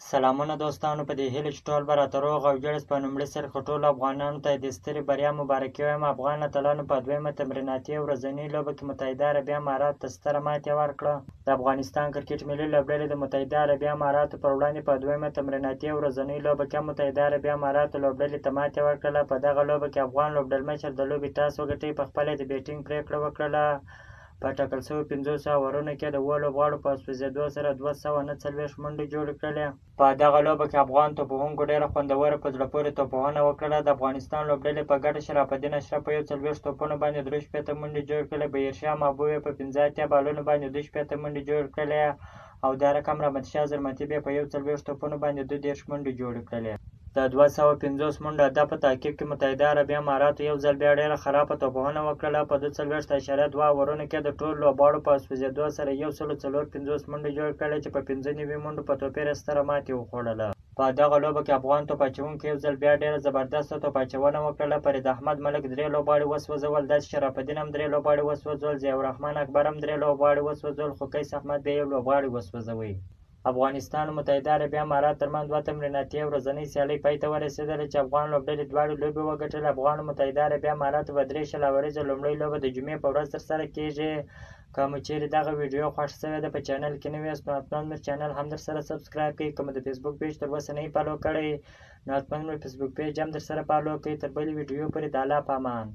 سلامونه دوستانو، په دې هیله چې ټول به راته روغ او جوړ په لومړي سر خو ټولو افغانانو ته د سترې بریا مبارکي وایم. افغان اتلانو په دویمه تمریناتي ورځنۍ لوبه کې متحده عربي امارات ته ستره ماتې ورکړه. د افغانستان کرکټ ملي لوبډلې د متحده عربي اماراتو پر وړاندې په دویمه تمریناتي ورځنۍ لوبه کې متحده عربي اماراتو لوبډلې ته ماتې ورکړله. په دغه لوبه کې افغان لوبډلمشر د لوبې ټاس وګټي، په خپله د بیټینګ پرېکړه وکړله. په ټاکل شویو 500 اورونو کې د 7 لوبغاړو په سوځېدو سره 249 منډې جوړې کړلې. په دغه لوبه کې افغان توپوهونکو ډېره خوندوره په زړه پورې توپوهنه وکړله. د افغانستان لوبډلې په ګډه شرف الدین اشرف په 41 توپونو باندې 63 منډې جوړې کړلې. بهیر شاه محبوب په 85 بالونو باندې 62 منډې جوړې کړلې، او دا رقم رحمت شاه زرمتي په 41 توپونو باندې 32 منډې جوړې کړلې. د 250 منډو هدف په تعقیب کې متحده عربي اماراتو یو ځل بیا ډېره خرابه توپوهنه وکړله. په 42.2 اورونو کې د ټولو لوبغاړو په سوځېدو سره 154 منډې جوړې کړلې، چې په 95 منډو په توپیر ستره ماتې وخوړله. په دغه لوبه کې افغان توپ اچوونکو یو ځل بیا ډېره زبردسته توپ اچونه وکړله. فرید احمد ملک 3 لوبغاړي وسوځول، داسې شرف الدین هم 3 لوبغاړي وسوځول، ضیاء الرحمن اکبر هم 3 لوبغاړي وسوځول، خو قیس احمد بیا 1 لوبغاړي وسوځوي. افغانستان او متحده عربي امارات ترمنځ 2 تمریناتي ورځنۍ سیالۍ پای ته ورسېدلې، چې افغان لوبډلې دواړو لوبې وګټلې. افغان او متحده عربي اماراتو په 3 شلاوریزه لومړۍ لوبه د جمعې په ورځ ترسره کیږي. که مو چیرې دغه ویډیو خوښ شوې ده، په چینل کې نوي یاست نو حتما مې چینل هم درسره سبسکرایب کړئ. که مو د فیسبوک پیج تر اوسه نه یې فالو کړی نو حتما مې فیسبوک پیج هم درسره فالو کړئ. تر بلې ویډیو پورې د الله په امان.